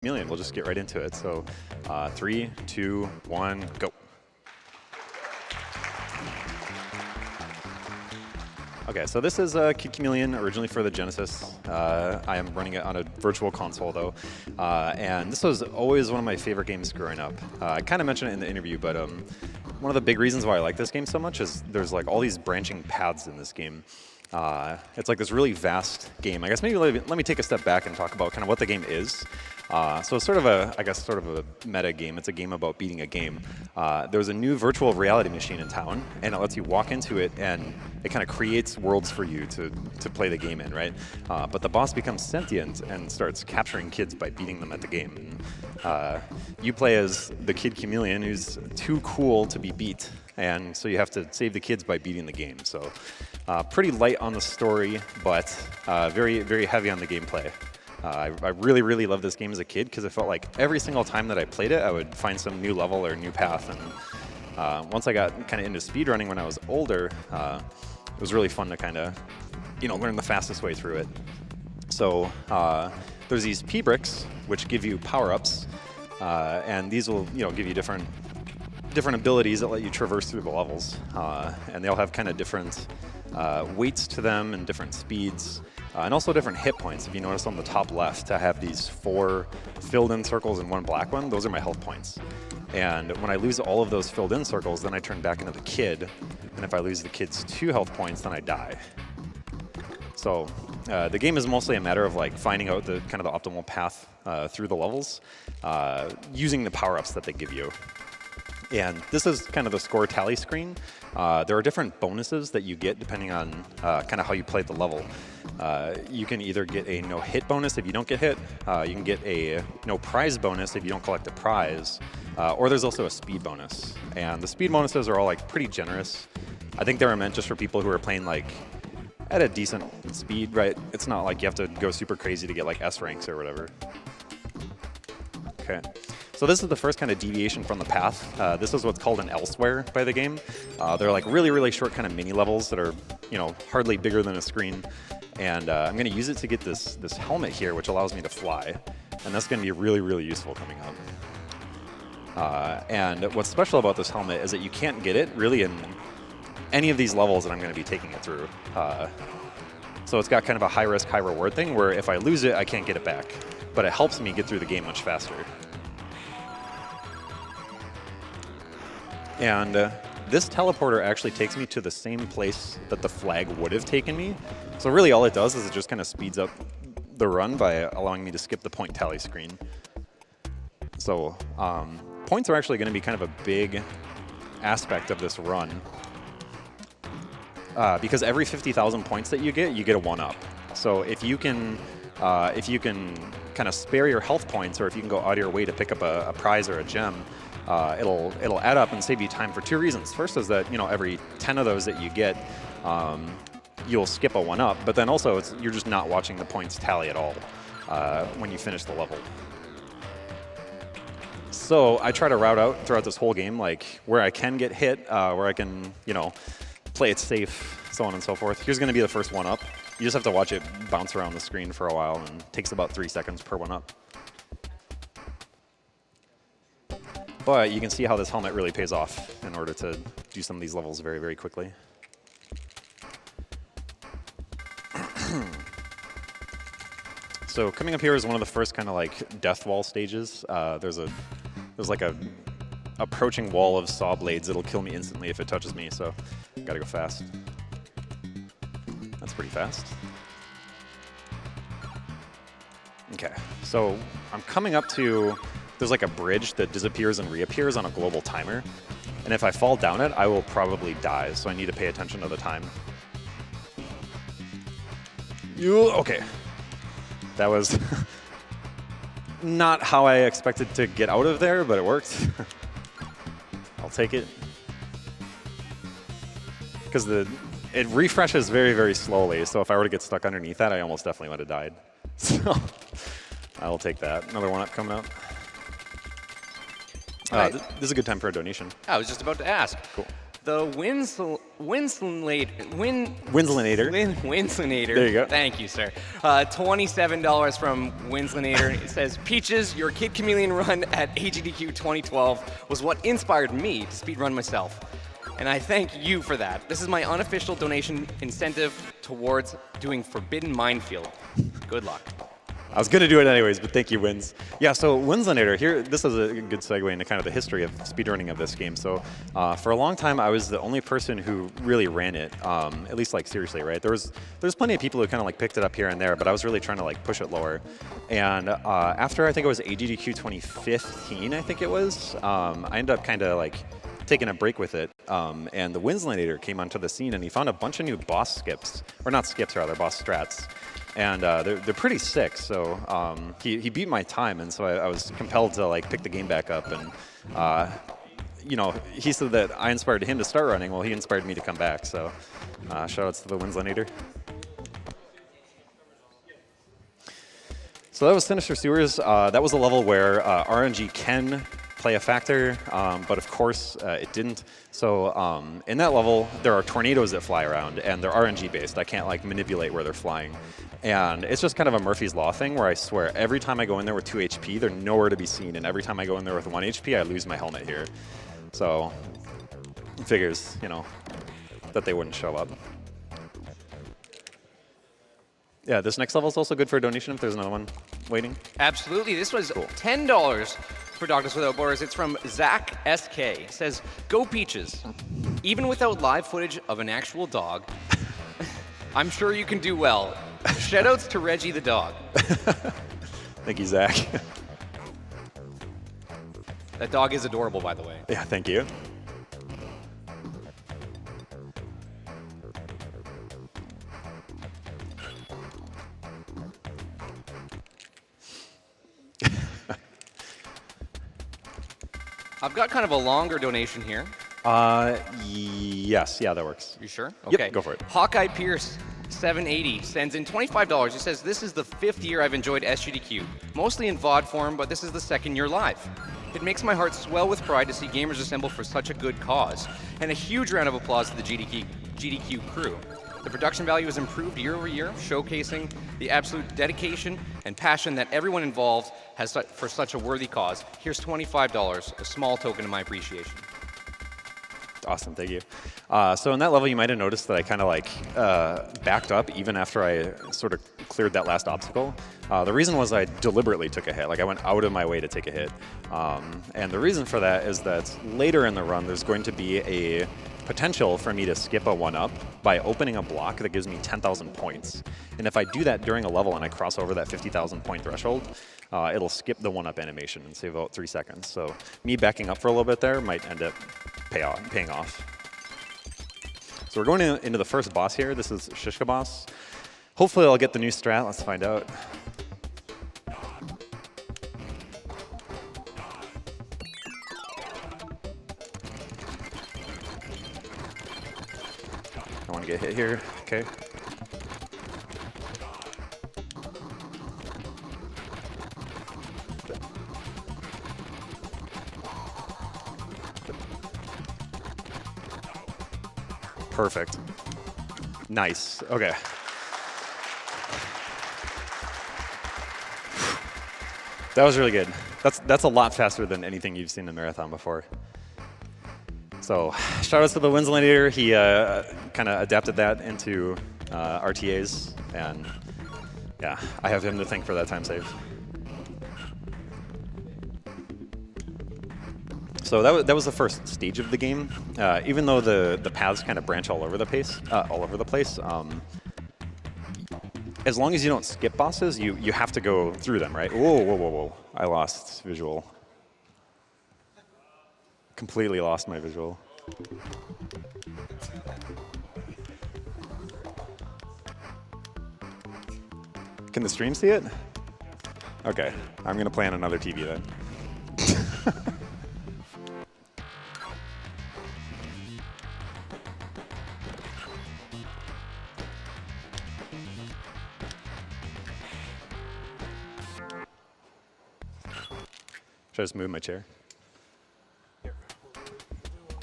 Chameleon. We'll just get right into it. So 3, 2, 1, go. Okay, so this is Kid Chameleon, originally for the Genesis. I am running it on a virtual console, though. And this was always one of my favorite games growing up. I kind of mentioned it in the interview, but one of the big reasons why I like this game so much is there's like all these branching paths in this game. It's like this really vast game. I guess maybe let me take a step back and talk about kind of what the game is. So it's sort of a meta game. It's a game about beating a game. There's a new virtual reality machine in town, and it lets you walk into it, and it kind of creates worlds for you to play the game in, right? But the boss becomes sentient and starts capturing kids by beating them at the game. You play as the Kid Chameleon, who's too cool to be beat, and so you have to save the kids by beating the game. So pretty light on the story, but very, very heavy on the gameplay. I really, really loved this game as a kid because it felt like every single time that I played it, I would find some new level or new path. And once I got kind of into speedrunning when I was older, it was really fun to kind of, learn the fastest way through it. So there's these P-bricks, which give you power-ups, and these will, give you different abilities that let you traverse through the levels. And they all have kind of different weights to them and different speeds. And also different hit points. If you notice on the top left, I have these 4 filled-in circles and 1 black one. Those are my health points. And when I lose all of those filled-in circles, then I turn back into the kid. And if I lose the kid's 2 health points, then I die. So the game is mostly a matter of like finding out the kind of the optimal path through the levels, using the power-ups that they give you. And this is kind of the score tally screen. There are different bonuses that you get depending on kind of how you play the level. You can either get a no hit bonus if you don't get hit. You can get a no prize bonus if you don't collect a prize. Or there's also a speed bonus. And the speed bonuses are all like pretty generous. I think they were meant just for people who are playing like at a decent speed, right? It's not like you have to go super crazy to get like S ranks or whatever. Okay. So this is the first kind of deviation from the path. This is what's called an elsewhere by the game. They're like really, really short kind of mini levels that are, hardly bigger than a screen. And I'm going to use it to get this helmet here, which allows me to fly. And that's going to be really, really useful coming up. And what's special about this helmet is that you can't get it really in any of these levels that I'm going to be taking it through. So it's got kind of a high risk, high reward thing where if I lose it, I can't get it back. But it helps me get through the game much faster. And this teleporter actually takes me to the same place that the flag would have taken me. So really all it does is it just kind of speeds up the run by allowing me to skip the point tally screen. So points are actually going to be kind of a big aspect of this run. Because every 50,000 points that you get a 1-up. So if you can kind of spare your health points, or if you can go out of your way to pick up a prize or a gem, it'll add up and save you time for 2 reasons. First is that every 10 of those that you get, you'll skip a 1-up, but then also you're just not watching the points tally at all when you finish the level. So I try to route out throughout this whole game, like where I can get hit, where I can play it safe, so on and so forth. Here's going to be the first 1-up. You just have to watch it bounce around the screen for a while, and it takes about 3 seconds per 1-up. But you can see how this helmet really pays off in order to do some of these levels very, very quickly. So coming up here is one of the first kind of like death wall stages. There's like a approaching wall of saw blades that'll kill me instantly if it touches me, so gotta go fast. That's pretty fast. Okay, so I'm coming up to, there's like a bridge that disappears and reappears on a global timer. And if I fall down it, I will probably die, so I need to pay attention to the time. Okay. That was not how I expected to get out of there, but it worked. I'll take it. Because it refreshes very, very slowly, so if I were to get stuck underneath that, I almost definitely would have died. So I'll take that. Another 1-up coming up. This is a good time for a donation. I was just about to ask. Cool. The Winslinator. There you go. Thank you, sir. $27 from Winslinator. It says, Peaches, your Kid Chameleon run at AGDQ 2012 was what inspired me to speedrun myself. And I thank you for that. This is my unofficial donation incentive towards doing Forbidden Minefield. Good luck. I was going to do it anyways, but thank you, Wins. Yeah, so Winslinator, here, this is a good segue into kind of the history of speedrunning of this game. So for a long time, I was the only person who really ran it, at least like seriously, right? There's plenty of people who kind of like picked it up here and there, but I was really trying to like push it lower. And after I think it was AGDQ 2015, I think it was, I ended up kind of like taking a break with it, and the Winslinator came onto the scene, and he found a bunch of new boss skips, or not skips, rather, boss strats. And they're pretty sick, so he beat my time, and so I was compelled to like pick the game back up. And you know, he said that I inspired him to start running. Well, he inspired me to come back. So shout outs to the Winslinator. So that was Sinister Sewers. That was a level where RNG can play a factor, but of course it didn't. So in that level, there are tornadoes that fly around, and they're RNG based. I can't like manipulate where they're flying. And it's just kind of a Murphy's Law thing where I swear every time I go in there with 2 HP, they're nowhere to be seen. And every time I go in there with 1 HP, I lose my helmet here. So it figures, you know, that they wouldn't show up. Yeah, this next level is also good for a donation if there's another one waiting. Absolutely. This was cool. $10 for Doctors Without Borders. It's from Zach SK. It says, go Peaches. Even without live footage of an actual dog, I'm sure you can do well. Shoutouts to Reggie the dog. Thank you, Zach. That dog is adorable, by the way. Yeah, thank you. I've got kind of a longer donation here. Yes, yeah, that works. You sure? Okay. Yep, go for it. Hawkeye Pierce 780 sends in $25. He says, this is the 5th year I've enjoyed SGDQ, mostly in VOD form, but this is the 2nd year live. It makes my heart swell with pride to see gamers assemble for such a good cause. And a huge round of applause to the GDQ crew. The production value has improved year over year, showcasing the absolute dedication and passion that everyone involved has for such a worthy cause. Here's $25, a small token of my appreciation. Awesome, thank you. So in that level, you might have noticed that I kind of like backed up even after I sort of cleared that last obstacle. The reason was I deliberately took a hit. Like I went out of my way to take a hit. And the reason for that is that later in the run, there's going to be a potential for me to skip a 1-up by opening a block that gives me 10,000 points. And if I do that during a level and I cross over that 50,000 point threshold, it'll skip the 1-up animation and save about 3 seconds. So me backing up for a little bit there might end up paying off. So we're going into the first boss here. This is Shishka Boss. Hopefully I'll get the new strat. Let's find out. I want to get hit here. Okay. Perfect. Nice. Okay. That was really good. That's a lot faster than anything you've seen in Marathon before. So shout outs to the Winslinator. He kind of adapted that into RTAs, and yeah, I have him to thank for that time save. So that was the first stage of the game. Even though the paths kind of branch all over the place, as long as you don't skip bosses, you have to go through them, right? Whoa, whoa, whoa, whoa! I lost visual. Completely lost my visual. Can the stream see it? Okay, I'm gonna play on another TV then. Should I just move my chair?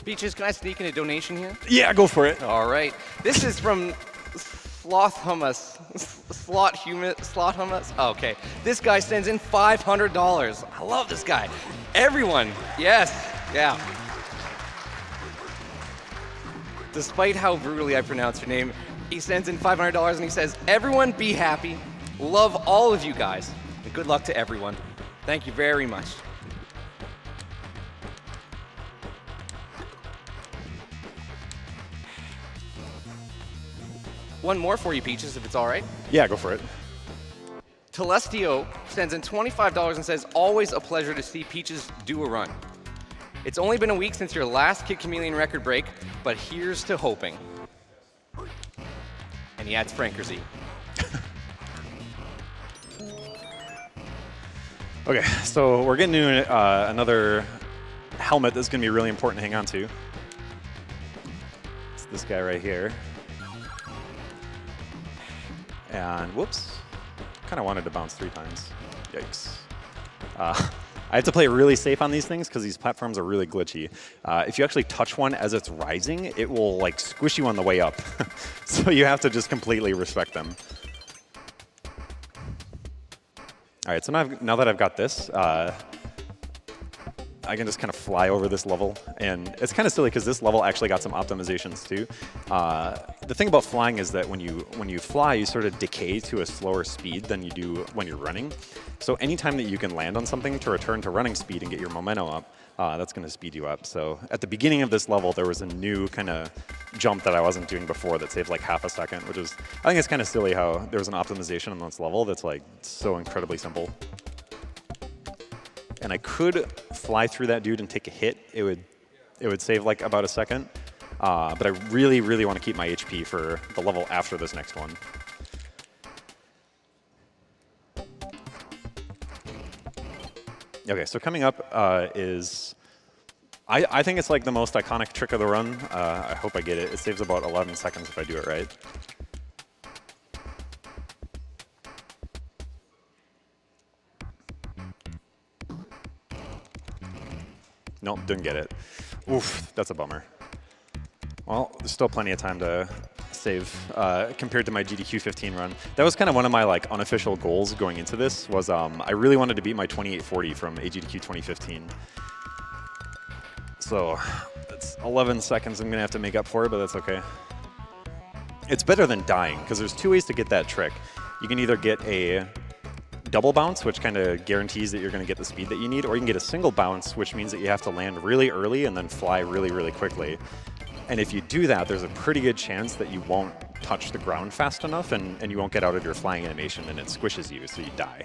Peaches, can I sneak in a donation here? Yeah, go for it. All right. This is from Sloth Hummus. Slot Hummus? Oh, okay. This guy sends in $500. I love this guy. Everyone. Yes. Yeah. Despite how brutally I pronounce your name, he sends in $500 and he says, everyone be happy. Love all of you guys. And good luck to everyone. Thank you very much. One more for you, Peaches, if it's all right. Yeah, go for it. Telestio sends in $25 and says, always a pleasure to see Peaches do a run. It's only been a week since your last Kid Chameleon record break, but here's to hoping. And he adds Frankerzy. Okay, so we're getting to another helmet that's going to be really important to hang on to. It's this guy right here. And whoops, kind of wanted to bounce 3 times. Yikes. I have to play really safe on these things because these platforms are really glitchy. If you actually touch one as it's rising, it will like squish you on the way up. So you have to just completely respect them. All right, so now that I've got this, I can just kind of fly over this level. And it's kind of silly because this level actually got some optimizations too. The thing about flying is that when you fly, you sort of decay to a slower speed than you do when you're running. So anytime that you can land on something to return to running speed and get your momentum up, that's going to speed you up. So at the beginning of this level, there was a new kind of jump that I wasn't doing before that saved like half a second, which is, I think it's kind of silly how there was an optimization on this level that's like so incredibly simple. And I could fly through that dude and take a hit. It would save like about a second. But I really, really want to keep my HP for the level after this next one. Okay, so coming up is, I think it's like the most iconic trick of the run. I hope I get it. It saves about 11 seconds if I do it right. Nope, didn't get it. Oof, that's a bummer. Well, there's still plenty of time to save compared to my GDQ 15 run. That was kind of one of my like unofficial goals going into this was I really wanted to beat my 2840 from AGDQ 2015. So that's 11 seconds I'm going to have to make up for it, but that's okay. It's better than dying because there's 2 ways to get that trick. You can either get a double bounce, which kind of guarantees that you're going to get the speed that you need, or you can get a single bounce, which means that you have to land really early and then fly really, really quickly. And if you do that, there's a pretty good chance that you won't touch the ground fast enough and you won't get out of your flying animation and it squishes you, so you die.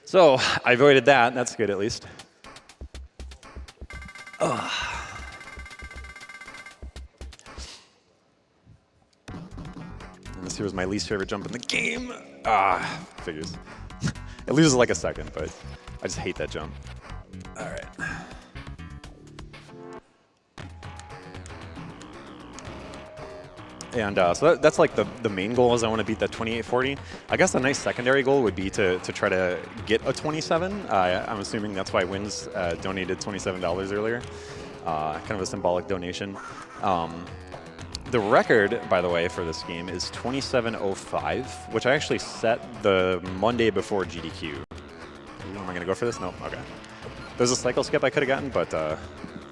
So I avoided that. That's good, at least. Ugh. And this here was my least favorite jump in the game. Figures. It loses like a second, but I just hate that jump. All right. And so that's like the main goal is I want to beat that 2840. I guess a nice secondary goal would be to try to get a 27. I'm assuming that's why Wins donated $27 earlier. Kind of a symbolic donation. The record, by the way, for this game is 27:05, which I actually set the Monday before GDQ. Ooh, am I going to go for this? No? Okay. There's a cycle skip I could have gotten, but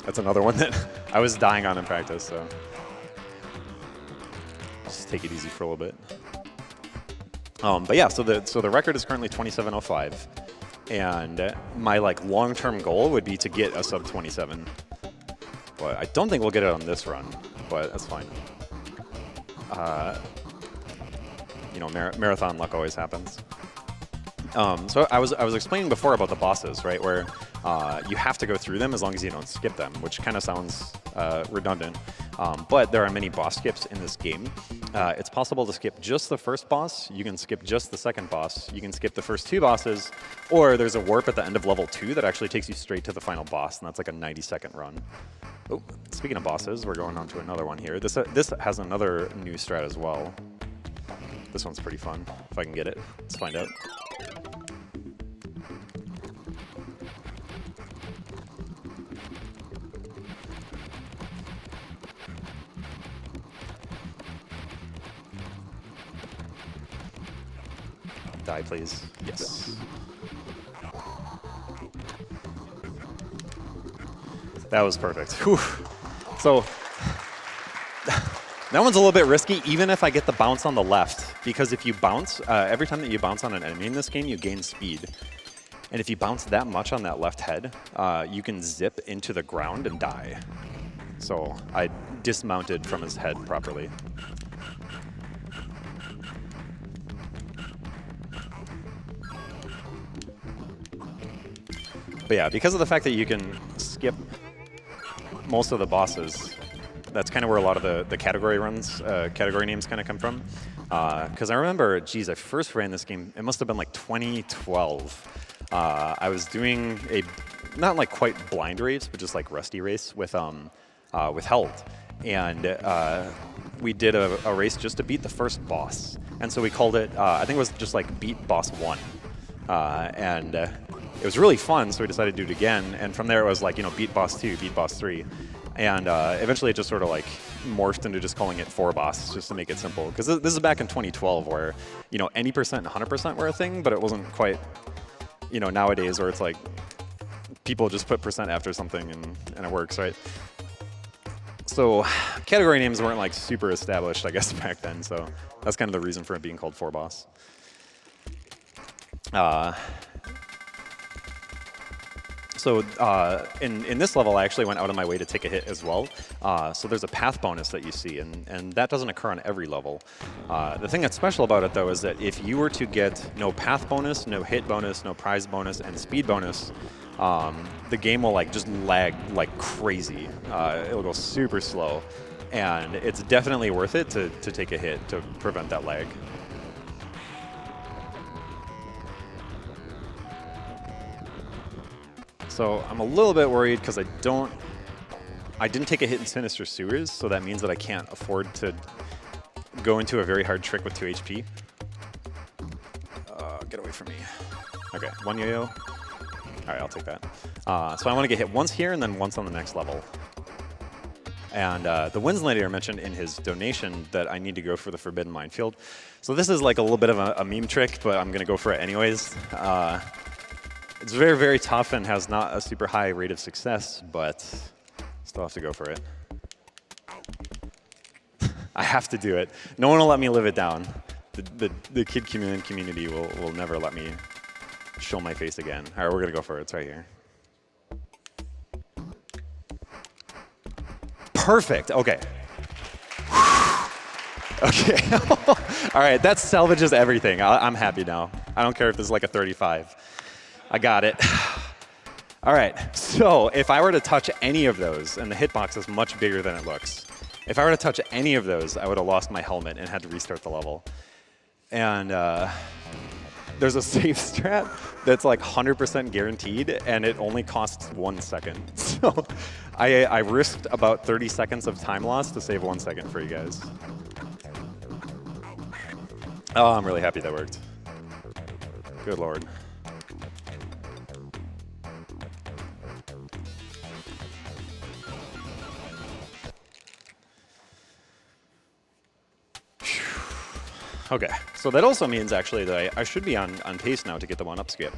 that's another one that I was dying on in practice, so just take it easy for a little bit. But yeah, so the record is currently 27:05, and my like long-term goal would be to get a sub 27. But I don't think we'll get it on this run, but that's fine. You know, marathon luck always happens. So I was explaining before about the bosses, right, where you have to go through them as long as you don't skip them, which kind of sounds redundant. But there are many boss skips in this game. It's possible to skip just the first boss. You can skip just the second boss. You can skip the first 2 bosses. Or there's a warp at the end of level 2 that actually takes you straight to the final boss, and that's like a 90-second run. Oh, speaking of bosses, we're going on to another one here. This has another new strat as well. This one's pretty fun, if I can get it. Let's find out. Die, please. Yes. That was perfect. Whew. So that one's a little bit risky, even if I get the bounce on the left, because if you bounce, every time that you bounce on an enemy in this game, you gain speed. And if you bounce that much on that left head, you can zip into the ground and die. So I dismounted from his head properly. But yeah, because of the fact that you can skip most of the bosses, that's kind of where a lot of the category runs, category names kind of come from. Because I remember, geez, I first ran this game, it must have been like 2012. I was doing a, not like quite blind race, but just like rusty race with Held. And we did a race just to beat the first boss. And so we called it, I think it was just like beat boss 1. It was really fun, so we decided to do it again. And from there it was like, beat boss 2, beat boss 3. And eventually it just sort of like morphed into just calling it 4 boss, just to make it simple. Because this is back in 2012 where, any percent and 100% were a thing, but it wasn't quite, nowadays where it's like people just put percent after something and it works, right? So category names weren't like super established, I guess, back then. So that's kind of the reason for it being called 4 boss. So in this level, I actually went out of my way to take a hit as well. So there's a path bonus that you see, and that doesn't occur on every level. The thing that's special about it, though, is that if you were to get no path bonus, no hit bonus, no prize bonus, and speed bonus, the game will like just lag like crazy. It'll go super slow, and it's definitely worth it to take a hit to prevent that lag. So I'm a little bit worried because I didn't take a hit in Sinister Sewers, so that means that I can't afford to go into a very hard trick with 2 HP. Get away from me. Okay, 1 yo-yo. All right, I'll take that. So I want to get hit once here and then once on the next level. And the Winslander mentioned in his donation that I need to go for the Forbidden Minefield. So this is like a little bit of a meme trick, but I'm going to go for it anyways. It's very, very tough and has not a super high rate of success, but still have to go for it. I have to do it. No one will let me live it down. The Kid Chameleon community will never let me show my face again. All right, we're going to go for it. It's right here. Perfect. Okay. Okay. All right, that salvages everything. I'm happy now. I don't care if this is like a 35. I got it. All right, so if I were to touch any of those, and the hitbox is much bigger than it looks, if I were to touch any of those, I would have lost my helmet and had to restart the level. And there's a save strat that's like 100% guaranteed, and it only costs 1 second. So I risked about 30 seconds of time loss to save 1 second for you guys. Oh, I'm really happy that worked. Good Lord. Okay, so that also means actually that I should be on pace now to get the 1-up skip,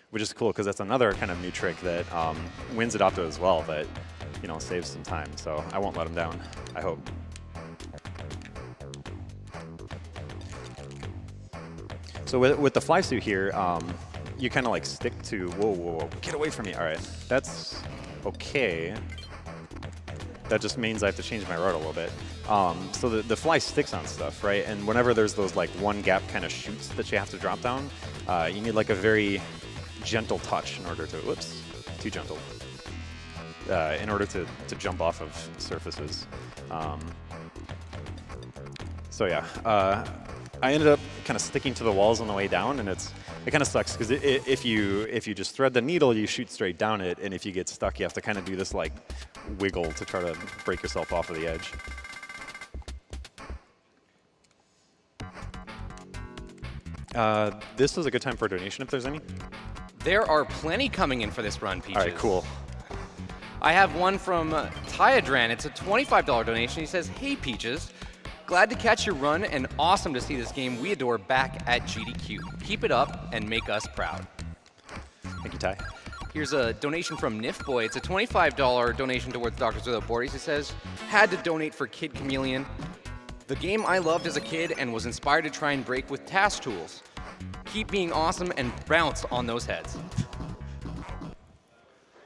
which is cool because that's another kind of new trick that Win's adopted as well that, saves some time. So I won't let him down, I hope. So with the fly suit here, you kind of like stick to, whoa, get away from me. All right, that's okay. That just means I have to change my route a little bit. So the fly sticks on stuff, right? And whenever there's those like 1 gap kind of shoots that you have to drop down, you need like a very gentle touch in order to, whoops, too gentle, in order to jump off of surfaces. So yeah, I ended up kind of sticking to the walls on the way down, and it kind of sucks because if you just thread the needle, you shoot straight down it, and if you get stuck, you have to kind of do this like wiggle to try to break yourself off of the edge. This is a good time for a donation if there's any. There are plenty coming in for this run, Peaches. All right, cool. I have one from Tyadran. It's a $25 donation. He says, "Hey, Peaches, Glad to catch your run and awesome to see this game we adore back at GDQ. Keep it up and make us proud. Thank you, Ty. Here's a donation from Nifboy. It's a $25 donation towards Doctors Without Borders. He says, had to donate for Kid Chameleon. The game I loved as a kid and was inspired to try and break with task tools. Keep being awesome and bounce on those heads.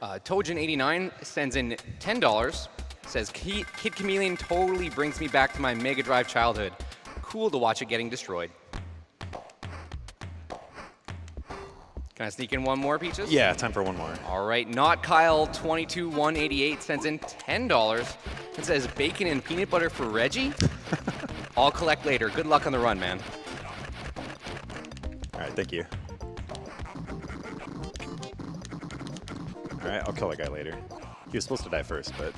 Tojin89 sends in $10. Says, Kid Chameleon totally brings me back to my Mega Drive childhood. Cool to watch it getting destroyed. Can I sneak in one more, Peaches? Yeah, time for one more. All right, Not Kyle 22188 sends in $10 and says, bacon and peanut butter for Reggie? I'll collect later. Good luck on the run, man. All right, thank you. All right, I'll kill that guy later. He was supposed to die first, but...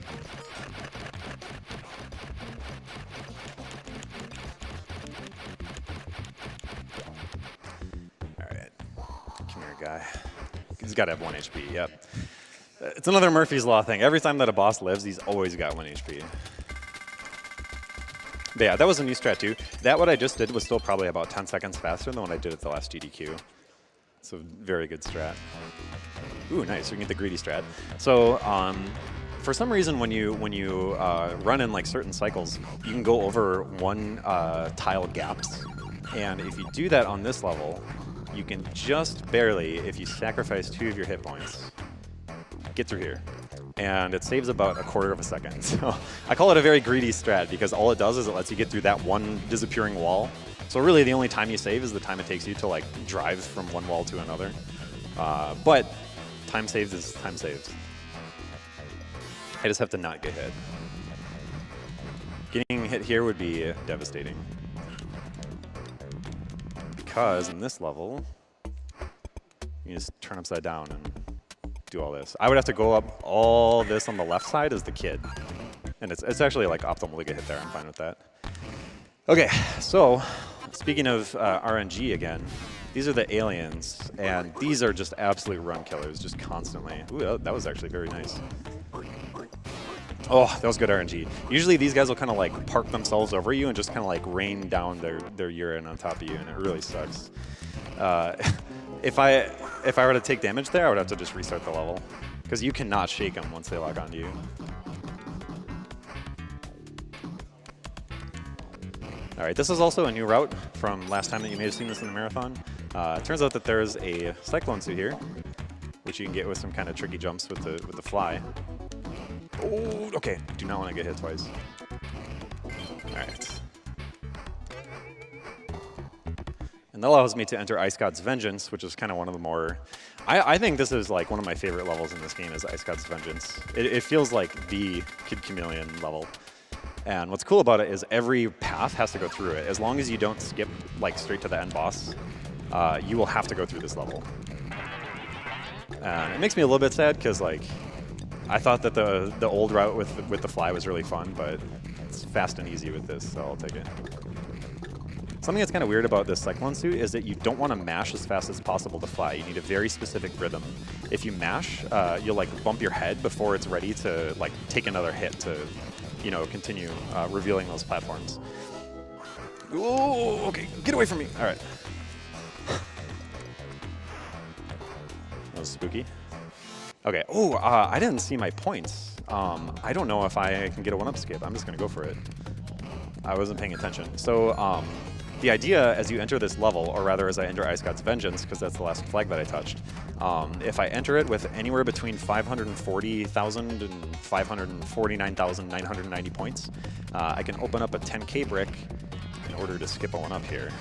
All right. Come here, guy. He's got to have 1 HP, yep. It's another Murphy's Law thing. Every time that a boss lives, he's always got 1 HP. But yeah, that was a new strat too. That what I just did was still probably about 10 seconds faster than what I did at the last GDQ. It's a very good strat. Ooh, nice. We can get the greedy strat. So for some reason, when you run in like certain cycles, you can go over 1 tile gaps. And if you do that on this level, you can just barely, if you sacrifice 2 of your hit points, get through here. And it saves about 1/4 of a second. So I call it a very greedy strat because all it does is it lets you get through that 1 disappearing wall. So really the only time you save is the time it takes you to like drive from 1 wall to another. But time saved is time saved. I just have to not get hit. Getting hit here would be devastating. Because in this level, you just turn upside down and do all this. I would have to go up all this on the left side as the kid. And it's actually like optimal to get hit there. I'm fine with that. Okay, so speaking of RNG again, these are the aliens, and these are just absolute run killers, just constantly. Ooh, that was actually very nice. Oh, that was good RNG. Usually these guys will kind of like park themselves over you and just kind of like rain down their urine on top of you, and it really sucks. If I were to take damage there, I would have to just restart the level, because you cannot shake them once they lock onto you. All right, this is also a new route from last time that you may have seen this in the marathon. It turns out that there's a cyclone suit here, which you can get with some kind of tricky jumps with the fly. Oh, okay. Do not want to get hit twice. All right. And that allows me to enter Ice God's Vengeance, which is kind of one of the more... I think this is like one of my favorite levels in this game is Ice God's Vengeance. It feels like the Kid Chameleon level. And what's cool about it is every path has to go through it. As long as you don't skip like straight to the end boss, you will have to go through this level. And it makes me a little bit sad because like I thought that the old route with the fly was really fun, but it's fast and easy with this, so I'll take it. Something that's kind of weird about this cyclone suit is that you don't want to mash as fast as possible to fly. You need a very specific rhythm. If you mash, you'll like bump your head before it's ready to like take another hit to, you know, continue revealing those platforms. Ooh, okay, get away from me. All right. That was spooky. Okay, oh, I didn't see my points. I don't know if I can get a one-up skip. I'm just gonna go for it. I wasn't paying attention. So the idea as you enter this level, or rather as I enter Ice God's Vengeance, because that's the last flag that I touched, if I enter it with anywhere between 540,000 and 549,990 points, I can open up a 10K brick in order to skip a one-up here.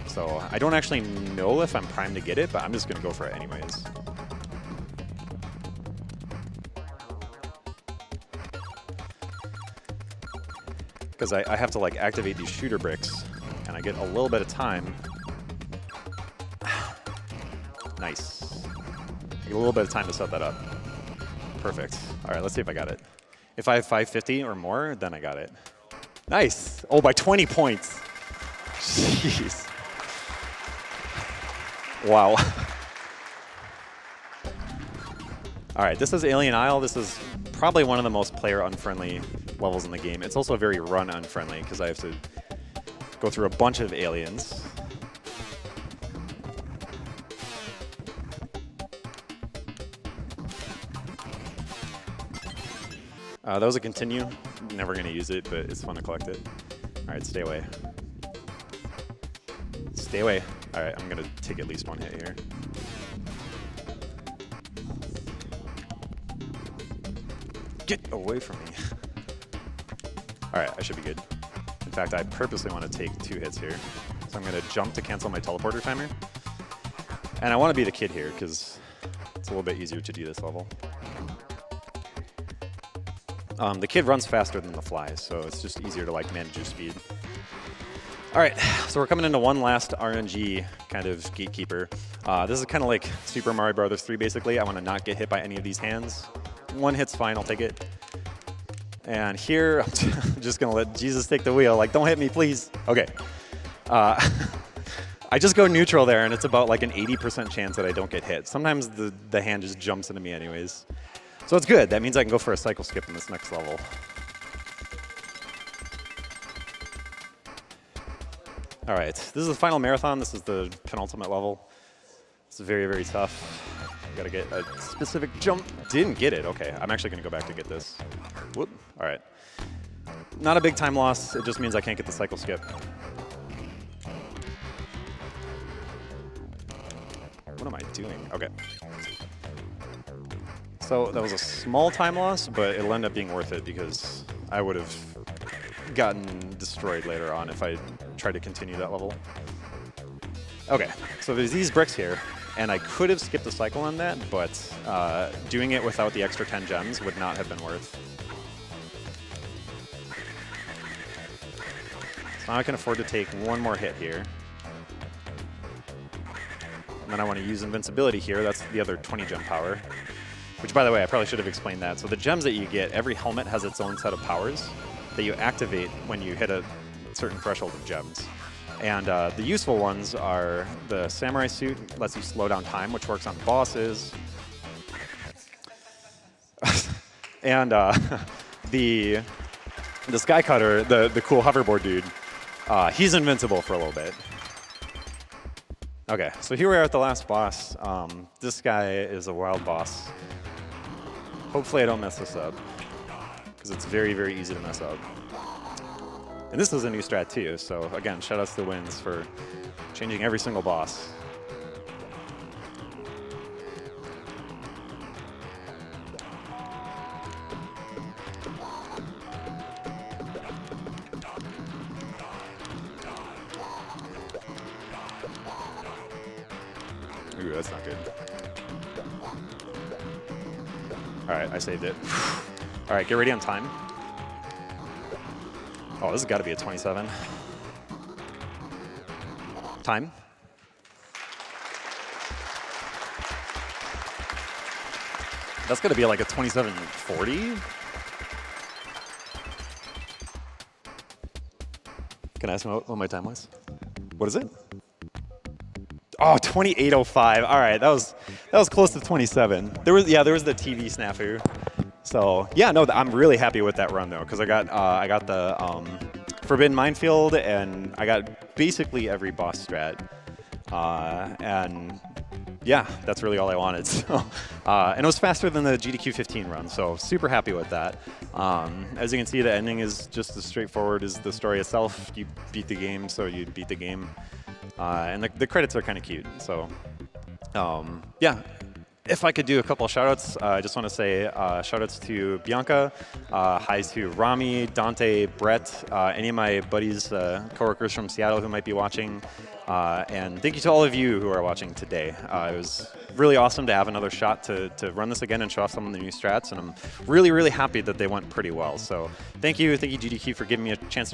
So I don't actually know if I'm primed to get it, but I'm just gonna go for it anyways. Because I have to like activate these shooter bricks, and I get a little bit of time. Nice. I get a little bit of time to set that up. Perfect. All right, let's see if I got it. If I have 550 or more, then I got it. Nice. Oh, by 20 points. Jeez. Wow. All right, this is Alien Isle. This is probably one of the most player unfriendly levels in the game. It's also very run unfriendly because I have to go through a bunch of aliens. That was a continue. Never going to use it, but it's fun to collect it. All right, stay away. Stay away. All right, I'm going to take at least one hit here. Get away from me. All right, I should be good. In fact, I purposely want to take 2 hits here. So I'm going to jump to cancel my teleporter timer. And I want to be the kid here because it's a little bit easier to do this level. The kid runs faster than the fly, so it's just easier to like manage your speed. All right, so we're coming into one last RNG kind of gatekeeper. This is kind of like Super Mario Bros. 3 basically. I want to not get hit by any of these hands. 1 hit's fine, I'll take it. And here, I'm just going to let Jesus take the wheel. Like, don't hit me, please. Okay. I just go neutral there, and it's about like an 80% chance that I don't get hit. Sometimes the hand just jumps into me anyways. So it's good. That means I can go for a cycle skip in this next level. All right, this is the final marathon. This is the penultimate level. It's very, very tough. Gotta get a specific jump. Didn't get it. Okay, I'm actually gonna go back to get this. Whoop. All right. Not a big time loss. It just means I can't get the cycle skip. What am I doing? Okay. So that was a small time loss, but it'll end up being worth it because I would have gotten destroyed later on if I tried to continue that level. Okay, so there's these bricks here, and I could have skipped the cycle on that, but doing it without the extra 10 gems would not have been worth. So now I can afford to take 1 more hit here. And then I want to use invincibility here. That's the other 20 gem power. Which, by the way, I probably should have explained that. So the gems that you get, every helmet has its own set of powers that you activate when you hit a certain threshold of gems. And the useful ones are the samurai suit, lets you slow down time, which works on bosses. And the sky cutter, the cool hoverboard dude, he's invincible for a little bit. Okay, so here we are at the last boss. This guy is a wild boss. Hopefully I don't mess this up, because it's very, very easy to mess up. And this is a new strat too, so again, shout outs to Wins for changing every single boss. Ooh, that's not good. All right, I saved it. All right, get ready on time. Oh, this has got to be a 27. Time. That's got to be like a 27:40. Can I ask what my time was? What is it? Oh, 28:05. All right, that was close to 27. There was the TV snafu. So yeah, no, I'm really happy with that run though, because I got the Forbidden Minefield, and I got basically every boss strat, and yeah, that's really all I wanted. So, and it was faster than the GDQ 15 run, so super happy with that. As you can see, the ending is just as straightforward as the story itself. You beat the game, so you beat the game. And the credits are kind of cute. So, yeah. If I could do a couple of shout-outs, I just want to say shout-outs to Bianca, hi to Rami, Dante, Brett, any of my buddies, coworkers from Seattle who might be watching, and thank you to all of you who are watching today. It was really awesome to have another shot to run this again and show off some of the new strats, and I'm really, really happy that they went pretty well. So thank you GDQ for giving me a chance to